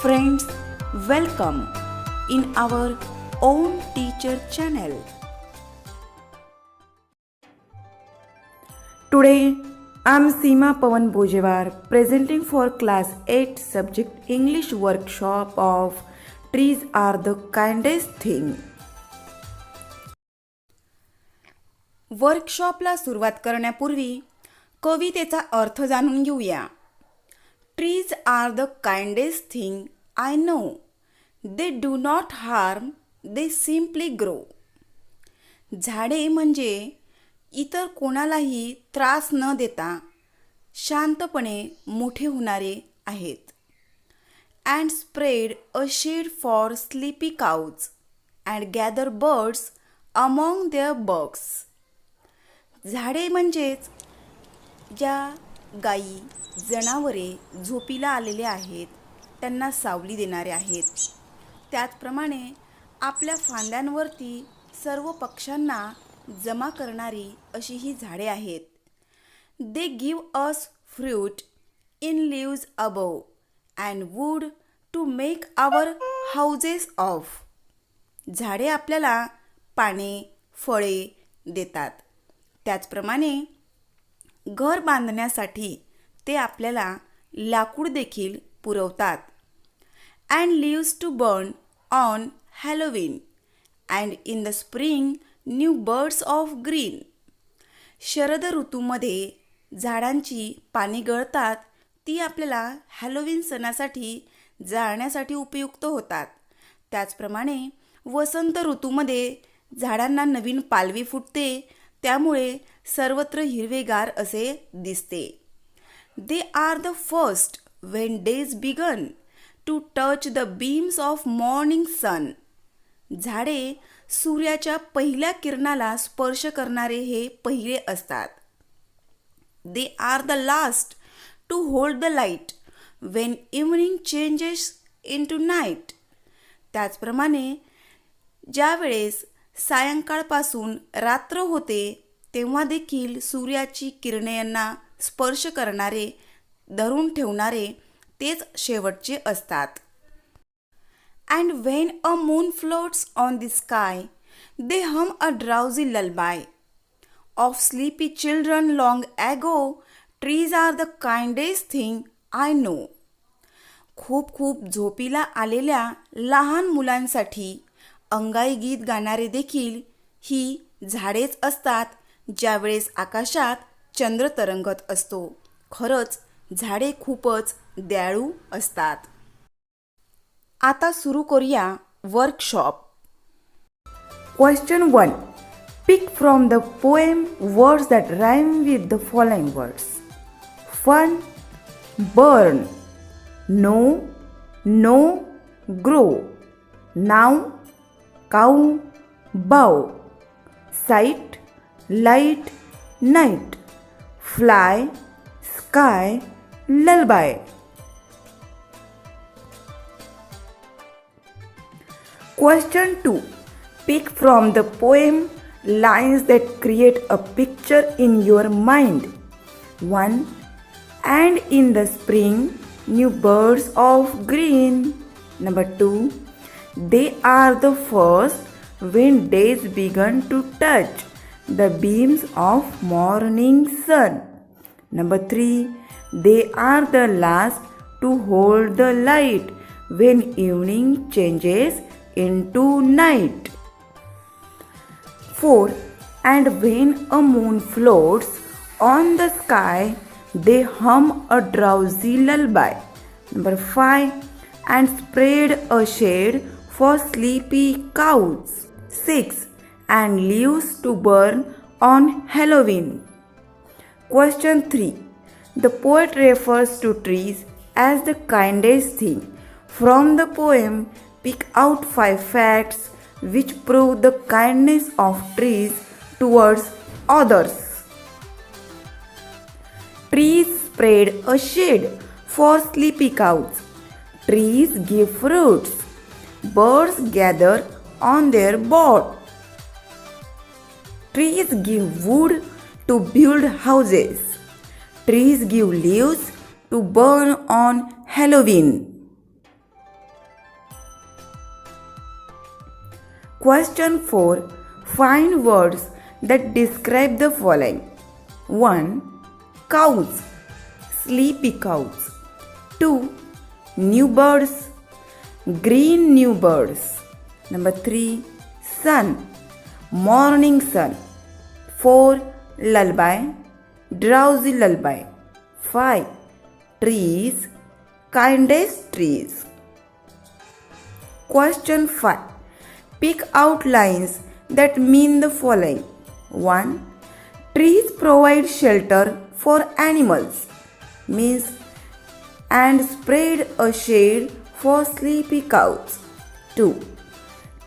Friends, welcome in our own teacher channel. Today, I'm Seema Pawan Bojewar presenting for class 8 subject English workshop of Trees are the kindest thing. वर्कशॉपला सुरुवात करण्यापूर्वी कवितेचा अर्थ जाणून घेऊया. Trees are the kindest thing I know. They do not harm, they simply grow. झाडे म्हणजे इतर कोणालाही त्रास न देता शांतपणे मोठे होणारे आहेत. And spread a shade for sleepy cows and gather birds among their bugs. झाडे म्हणजेच ज्या गायी जनावरे झोपीला आलेले आहेत त्यांना सावली देणारे आहेत. त्याचप्रमाणे आपल्या फांद्यांवरती सर्व पक्ष्यांना जमा करणारी अशी ही झाडे आहेत. They give us fruit in leaves above and wood to make our houses of. झाडे आपल्याला पाने फळे देतात. त्याचप्रमाणे घर बांधण्यासाठी ते आपल्याला लाकूड देखील पुरवतात. And leaves to burn on Halloween and in the spring new birds of green. शरद ऋतूमध्ये झाडांची पाने गळतात. ती आपल्याला हॅलोवीन सणासाठी जाळण्यासाठी उपयुक्त होतात. त्याचप्रमाणे वसंत ऋतूमध्ये झाडांना नवीन पालवी फुटते. त्यामुळे सर्वत्र हिरवेगार असे दिसते. They are the first when days begin to touch the beams of morning sun. झाडे सूर्याच्या पहिल्या किरणाला स्पर्श करणारे हे पहिले असतात. They are the last to hold the light when evening changes into night. त्याचप्रमाणे ज्या वेळेस सायंकाळपासून रात्र होते तेव्हा देखील सूर्याची किरणे यांना स्पर्श करणारे धरून ठेवणारे तेच शेवटचे असतात. And when a moon floats on the sky they hum a drowsy lullaby of sleepy children long ago. Trees are the kindest thing I know. खूप खूप झोपीला आलेल्या लहान मुलांसाठी अंगाई गीत गाणारे देखील ही झाडेच असतात ज्यावेळेस आकाशात चंद्र तरंगत असतो. खरंच झाडे खूपच दयाळू असतात. आता सुरू करूया workshop. Question 1. Pick from the poem words that rhyme with the following words. Fun, burn, no, no, grow, now, cow, bough, sight, light, night, fly, sky, lullaby. Question 2. Pick from the poem lines that create a picture in your mind. 1. And in the spring, new birds of green. Number 2. They are the first when days begin to touch the beams of morning sun. Number 3. They are the last to hold the light when evening changes into night. 4. And when a moon floats on the sky, they hum a drowsy lullaby. Number 5. And spread a shade for sleepy cows. 6. And leaves to burn on Halloween. Question 3. The poet refers to trees as the kindest thing. From the poem, pick out 5 facts which prove the kindness of trees towards others. Trees spread a shade for sleepy cows. Trees give fruits. Birds gather on their boughs. Trees give wood to build houses. Trees give leaves to burn on Halloween. Question 4. Find words that describe the following. 1. Cows, sleepy cows. 2. New birds, green new birds. Number 3. Sun, morning sun. 4. Lullaby, drowsy lullaby. 5. Trees, kindest trees. Question 5. Pick out lines that mean the following. 1. Trees provide shelter for animals, means, and spread a shade for sleepy cows. 2.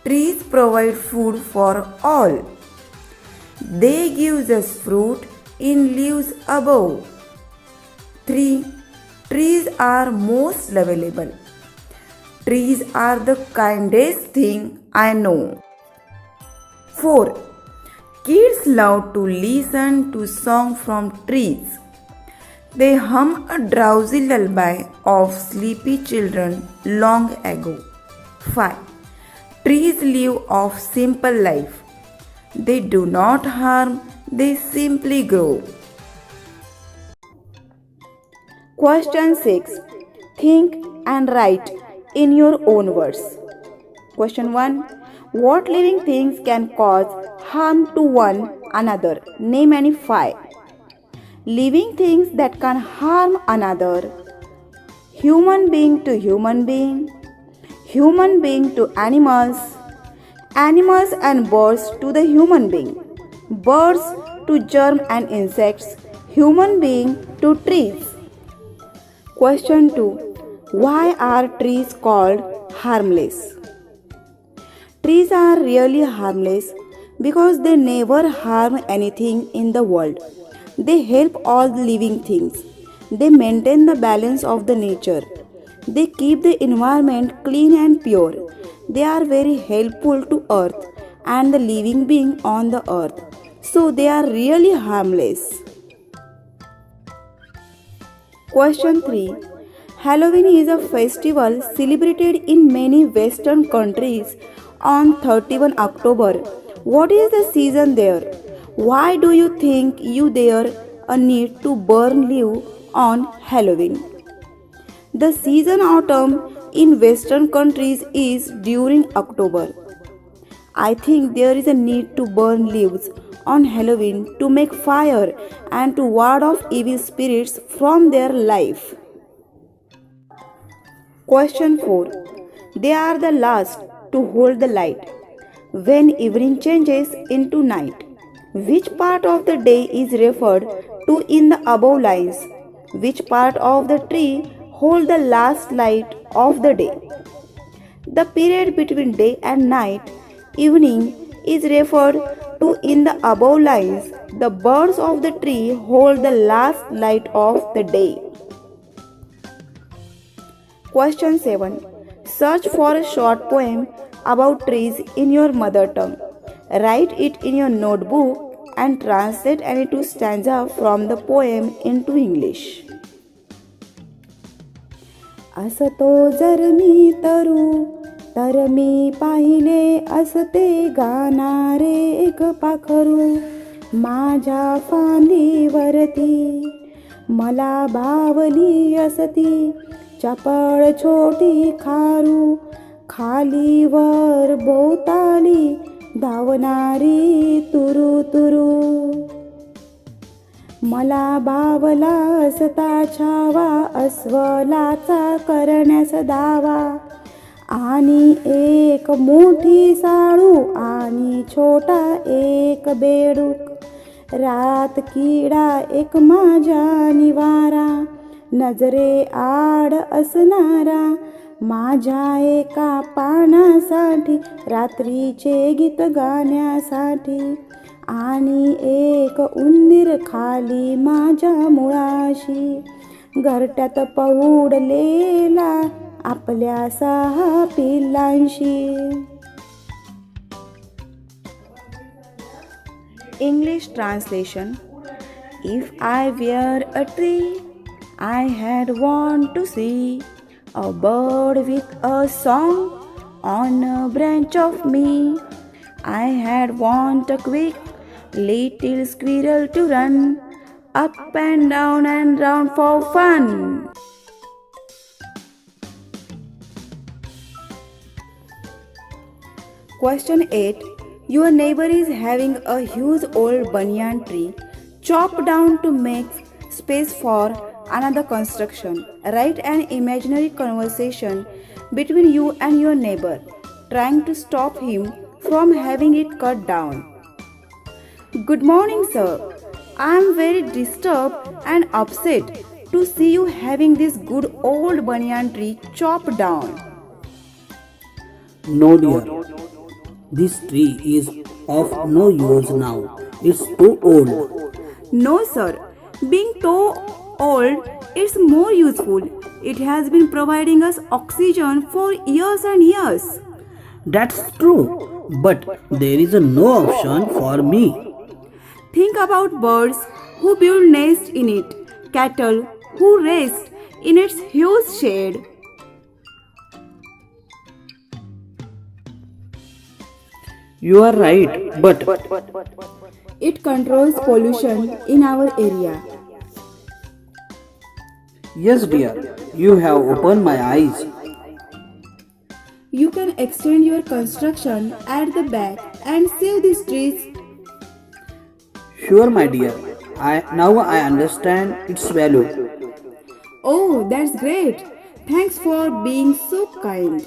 Trees provide food for all. They give us fruit in leaves above. 3. Trees are most lovable. Trees are the kindest thing I know. 4. Kids love to listen to songs from trees. They hum a drowsy lullaby of sleepy children long ago. 5. Trees live a simple life. They do not harm, they simply grow. Question 6. Think and write in your own words. Question 1. What living things can cause harm to one another? Name any 5. Living things that can harm another. Human being to human being. Human being to animals. Animals and birds to the human being. Birds to germ and insects. Human being to trees. Question 2. Why are trees called harmless? Trees are really harmless because they never harm anything in the world. They help all living things. They maintain the balance of the nature. They keep the environment clean and pure. They are very helpful to earth and the living being on the earth. So they are really harmless. Question 3. Halloween is a festival celebrated in many Western countries on 31 October. What is the season there? Why do you think there a need to burn leaves on Halloween? The season autumn in Western countries is during October. I think there is a need to burn leaves on Halloween to make fire and to ward off evil spirits from their life. Question 4. They are the last to hold the light. When evening changes into night, which part of the day is referred to in the above lines? Which part of the tree hold the last light of the day? The period between day and night, evening, is referred to in the above lines. The birds of the tree hold the last light of the day. Question 7. Search for a short poem about trees in your mother tongue. Write it in your notebook and translate any 2 stanzas from the poem into English. असतो जर मी तरू तर मी पाहिले असते गाणारे एक पाखरू माझ्या फांदीवरती मला भावली असती चपळ छोटी खारू खाली वर भोवताली धावणारी तुरु तुरु मला भावला असता छावा अस्वलाचा करण्यास दावा आणि एक मोठी साळू आणि छोटा एक बेडूक रात किडा एक माझ्या निवारा नजरे आड असणारा माझ्या एका पानासाठी रात्रीचे गीत गाण्यासाठी आणि एक उंदीर खाली माझ्या मुळाशी घरट्यात पौडलेला आपल्या 6 पिल्लांशी. English translation. If I were a tree, I had want to see a bird with a song on a branch of me. I had want a quick little squirrel to run up and round for fun. Question 8. Your neighbor is having a huge old banyan tree chopped down to make space for another construction. Write an imaginary conversation between you and your neighbor, trying to stop him from having it cut down. Good morning, sir. I am very disturbed and upset to see you having this good old banyan tree chopped down. No, dear. This tree is of no use now. It's too old. No, sir. Being too old, it's more useful. It has been providing us oxygen for years and years. That's true. But there is no option for me. Think about birds who build nests in it, cattle who rest in its huge shade. You are right, but It controls pollution in our area. yes, dear, you have opened my eyes. You can extend your construction at the back and save these trees. Sure, my dear. Now I understand its value. Oh, that's great. Thanks for being so kind.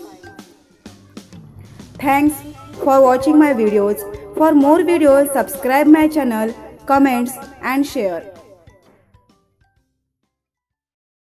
Thanks for watching my videos. For more videos, subscribe my channel, comments and share.